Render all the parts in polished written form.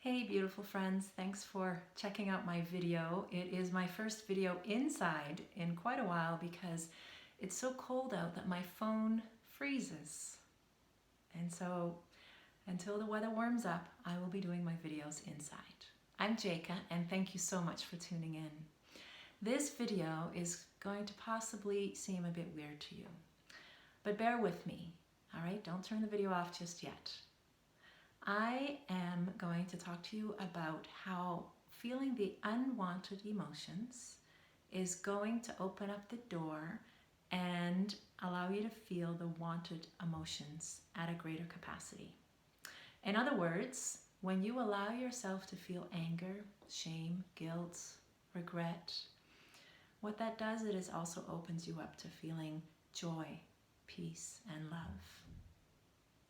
Hey beautiful friends, thanks for checking out my video. It is my first video inside in quite a while because it's so cold out that my phone freezes. And so until the weather warms up, I will be doing my videos inside. I'm Jaka and thank you so much for tuning in. This video is going to possibly seem a bit weird to you, but bear with me, all right? Don't turn the video off just yet. I am going to talk to you about how feeling the unwanted emotions is going to open up the door and allow you to feel the wanted emotions at a greater capacity. In other words, when you allow yourself to feel anger, shame, guilt, regret, what that does is also opens you up to feeling joy, peace, and love.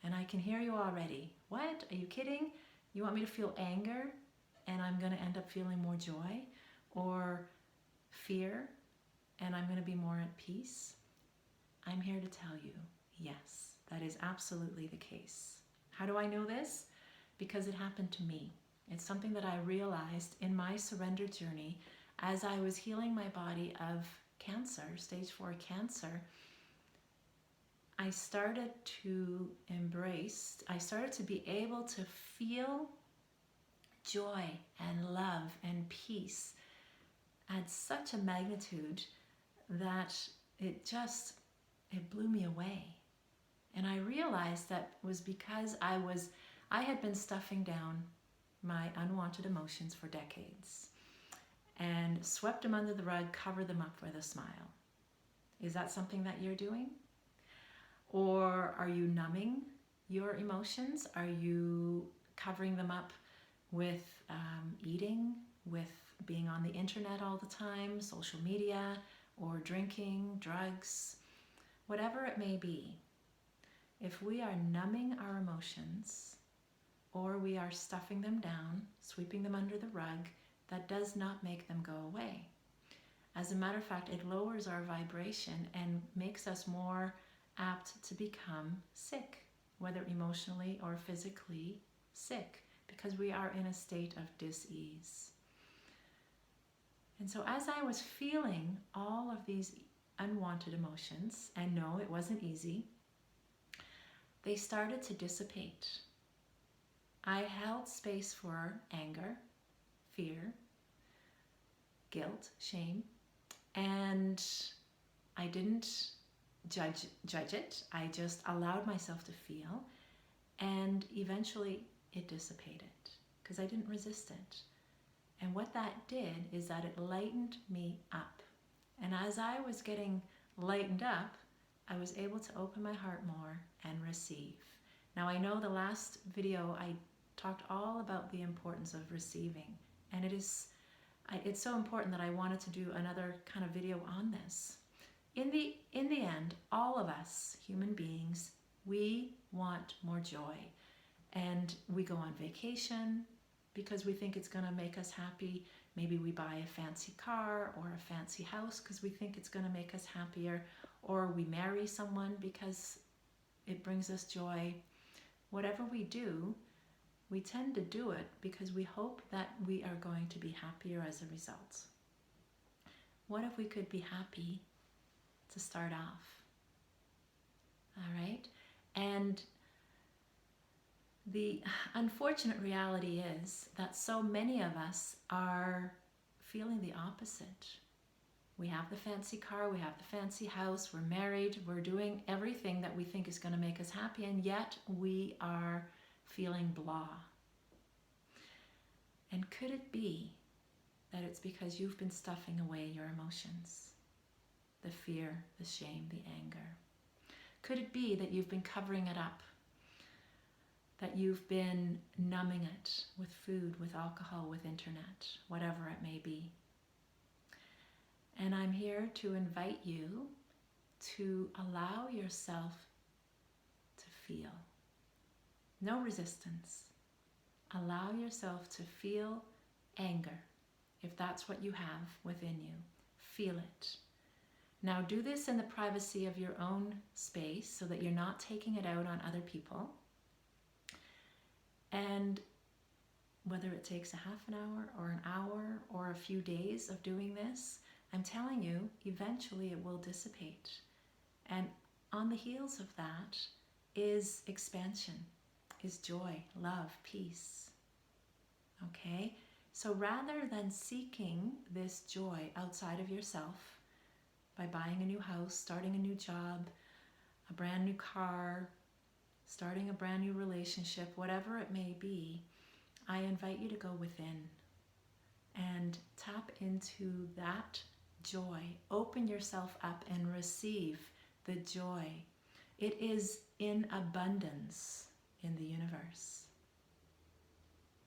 And I can hear you already. What? Are you kidding? You want me to feel anger and I'm going to end up feeling more joy? Or fear and I'm going to be more at peace? I'm here to tell you, yes, that is absolutely the case. How do I know this? Because it happened to me. It's something that I realized in my surrender journey as I was healing my body of cancer, stage 4 cancer. I started to be able to feel joy and love and peace at such a magnitude that it blew me away. And I realized that was because I had been stuffing down my unwanted emotions for decades and swept them under the rug, covered them up with a smile. Is that something that you're doing? Or are you numbing your emotions? Are you covering them up with eating, with being on the internet all the time, social media, or drinking, drugs, whatever it may be? If we are numbing our emotions or we are stuffing them down, sweeping them under the rug, that does not make them go away. As a matter of fact, it lowers our vibration and makes us more apt to become sick, whether emotionally or physically sick, because we are in a state of dis-ease. And so as I was feeling all of these unwanted emotions, and no, it wasn't easy, they started to dissipate. I held space for anger, fear, guilt, shame, and I didn't judge it. I just allowed myself to feel, and eventually it dissipated because I didn't resist it. And what that did is that it lightened me up. And as I was getting lightened up, I was able to open my heart more and receive. Now I know the last video I talked all about the importance of receiving, and it's so important that I wanted to do another kind of video on this. In the end, all of us, human beings, we want more joy. And we go on vacation because we think it's going to make us happy. Maybe we buy a fancy car or a fancy house because we think it's going to make us happier. Or we marry someone because it brings us joy. Whatever we do, we tend to do it because we hope that we are going to be happier as a result. What if we could be happy to start off? All right? And the unfortunate reality is that so many of us are feeling the opposite. We have the fancy car, we have the fancy house, we're married, we're doing everything that we think is going to make us happy, and yet we are feeling blah. And could it be that it's because you've been stuffing away your emotions? The fear, the shame, the anger. Could it be that you've been covering it up? That you've been numbing it with food, with alcohol, with internet, whatever it may be? And I'm here to invite you to allow yourself to feel. No resistance. Allow yourself to feel anger, if that's what you have within you. Feel it. Now do this in the privacy of your own space so that you're not taking it out on other people. And whether it takes a half an hour or an hour or a few days of doing this, I'm telling you, eventually it will dissipate. And on the heels of that is expansion, is joy, love, peace. Okay? So rather than seeking this joy outside of yourself by buying a new house, starting a new job, a brand new car, starting a brand new relationship, whatever it may be, I invite you to go within and tap into that joy. Open yourself up and receive the joy. It is in abundance in the universe.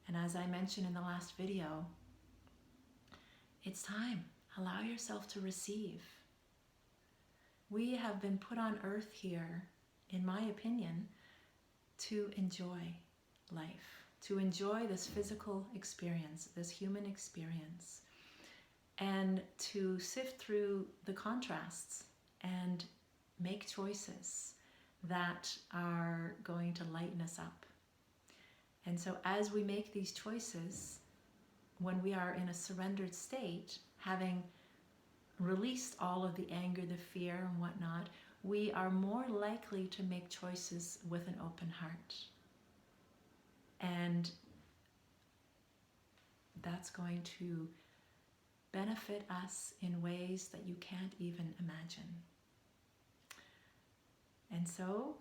And as I mentioned in the last video, it's time. Allow yourself to receive. We have been put on earth here, in my opinion, to enjoy life, to enjoy this physical experience, this human experience, and to sift through the contrasts and make choices that are going to lighten us up. And so as we make these choices, when we are in a surrendered state, having released all of the anger, the fear, and whatnot, we are more likely to make choices with an open heart. And that's going to benefit us in ways that you can't even imagine. And so,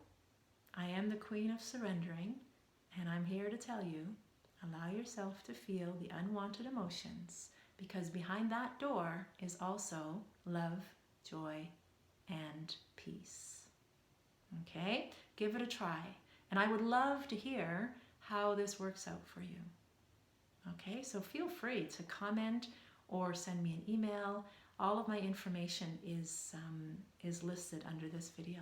I am the Queen of Surrendering, and I'm here to tell you, allow yourself to feel the unwanted emotions, because behind that door is also love, joy, and peace. Okay? Give it a try. And I would love to hear how this works out for you. Okay? So feel free to comment or send me an email. All of my information is listed under this video.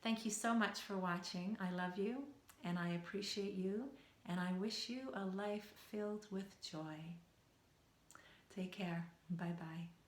Thank you so much for watching. I love you and I appreciate you, and I wish you a life filled with joy. Take care. Bye-bye.